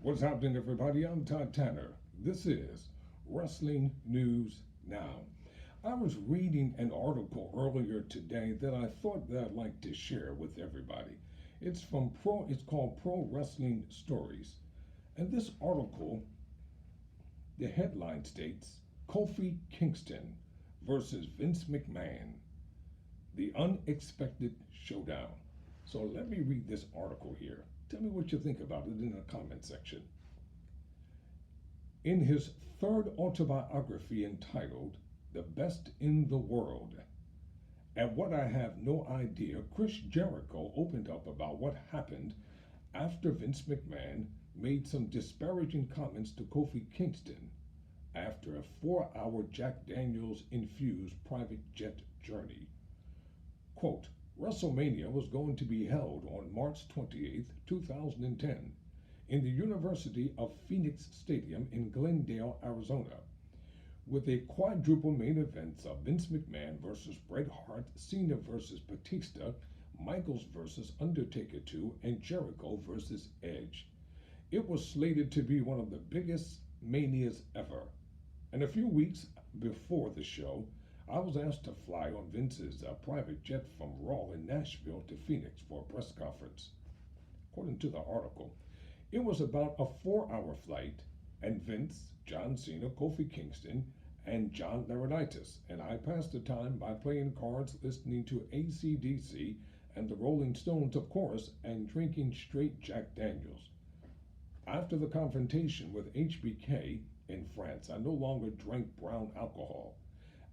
What's happening, everybody? I'm Todd Tanner. This is Wrestling News Now. I was reading an article earlier today that I thought that I'd like to share with everybody. It's called Pro Wrestling Stories. And this article, the headline states Kofi Kingston versus Vince McMahon, the unexpected showdown. So let me read this article here. Tell me what you think about it in the comment section. In his third autobiography entitled The Best in the World, and What I Have No Idea, Chris Jericho opened up about what happened after Vince McMahon made some disparaging comments to Kofi Kingston after a 4-hour Jack Daniels infused private jet journey. Quote, WrestleMania was going to be held on March 28, 2010, in the University of Phoenix Stadium in Glendale, Arizona, with a quadruple main event of Vince McMahon versus Bret Hart, Cena versus Batista, Michaels versus Undertaker 2, and Jericho versus Edge. It was slated to be one of the biggest manias ever. And a few weeks before the show, I was asked to fly on Vince's private jet from Raw in Nashville to Phoenix for a press conference. According to the article, it was about a 4-hour flight, and Vince, John Cena, Kofi Kingston, and John Laurinaitis, and I passed the time by playing cards, listening to AC/DC and the Rolling Stones, of course, and drinking straight Jack Daniels. After the confrontation with HBK in France, I no longer drank brown alcohol,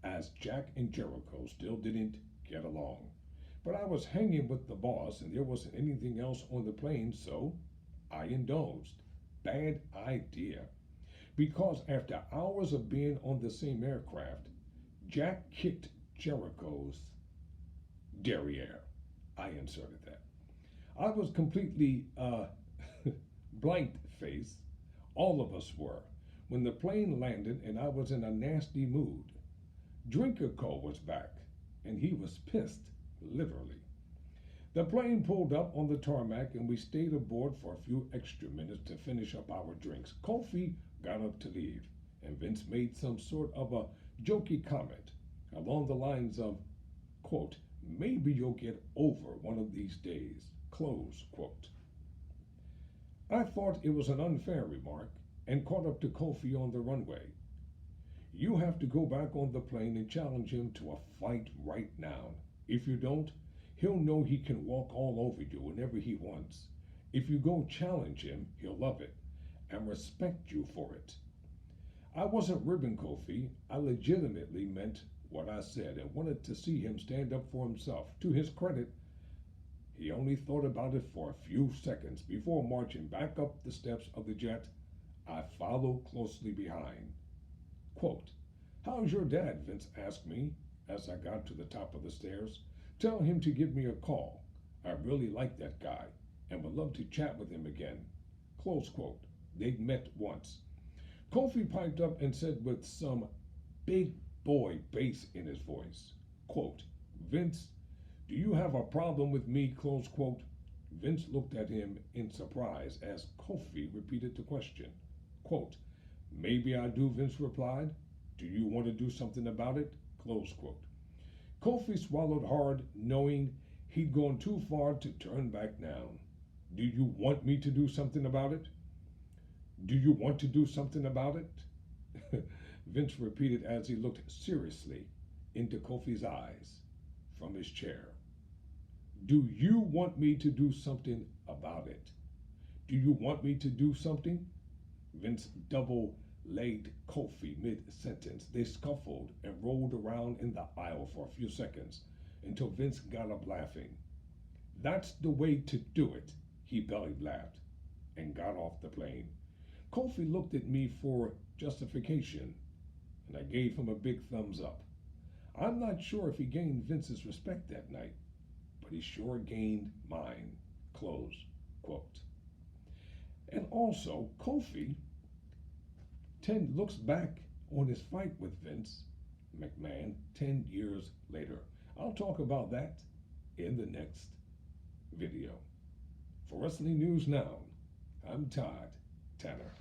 as Jack and Jericho still didn't get along. But I was hanging with the boss and there wasn't anything else on the plane, so I indulged. Bad idea. Because after hours of being on the same aircraft, Jack kicked Jericho's derriere. I inserted that. I was completely blank face. All of us were. When the plane landed and I was in a nasty mood. Drinker Co. was back, and he was pissed, literally. The plane pulled up on the tarmac, and we stayed aboard for a few extra minutes to finish up our drinks. Kofi got up to leave, and Vince made some sort of a jokey comment along the lines of, quote, maybe you'll get over one of these days, close quote. I thought it was an unfair remark and caught up to Kofi on the runway. You have to go back on the plane and challenge him to a fight right now. If you don't, he'll know he can walk all over you whenever he wants. If you go challenge him, he'll love it and respect you for it. I wasn't ribbing Kofi. I legitimately meant what I said and wanted to see him stand up for himself. To his credit, he only thought about it for a few seconds before marching back up the steps of the jet. I followed closely behind. Quote, how's your dad? Vince asked me as I got to the top of the stairs. Tell him to give me a call. I really like that guy and would love to chat with him again. Close quote. They'd met once. Kofi piped up and said with some big boy bass in his voice, quote, Vince, do you have a problem with me? Close quote. Vince looked at him in surprise as Kofi repeated the question. Quote, maybe I do, Vince replied. Do you want to do something about it? Close quote. Kofi swallowed hard, knowing he'd gone too far to turn back now. Do you want me to do something about it? Do you want to do something about it? Vince repeated as he looked seriously into Kofi's eyes from his chair. Do you want me to do something about it? Do you want me to do something? Vince double-legged Kofi mid-sentence. They scuffled and rolled around in the aisle for a few seconds until Vince got up laughing. That's the way to do it, he belly laughed and got off the plane. Kofi looked at me for justification, and I gave him a big thumbs up. I'm not sure if he gained Vince's respect that night, but he sure gained mine, close quote. And also, Kofi looks back on his fight with Vince McMahon 10 years later. I'll talk about that in the next video. For Wrestling News Now, I'm Todd. Tanner.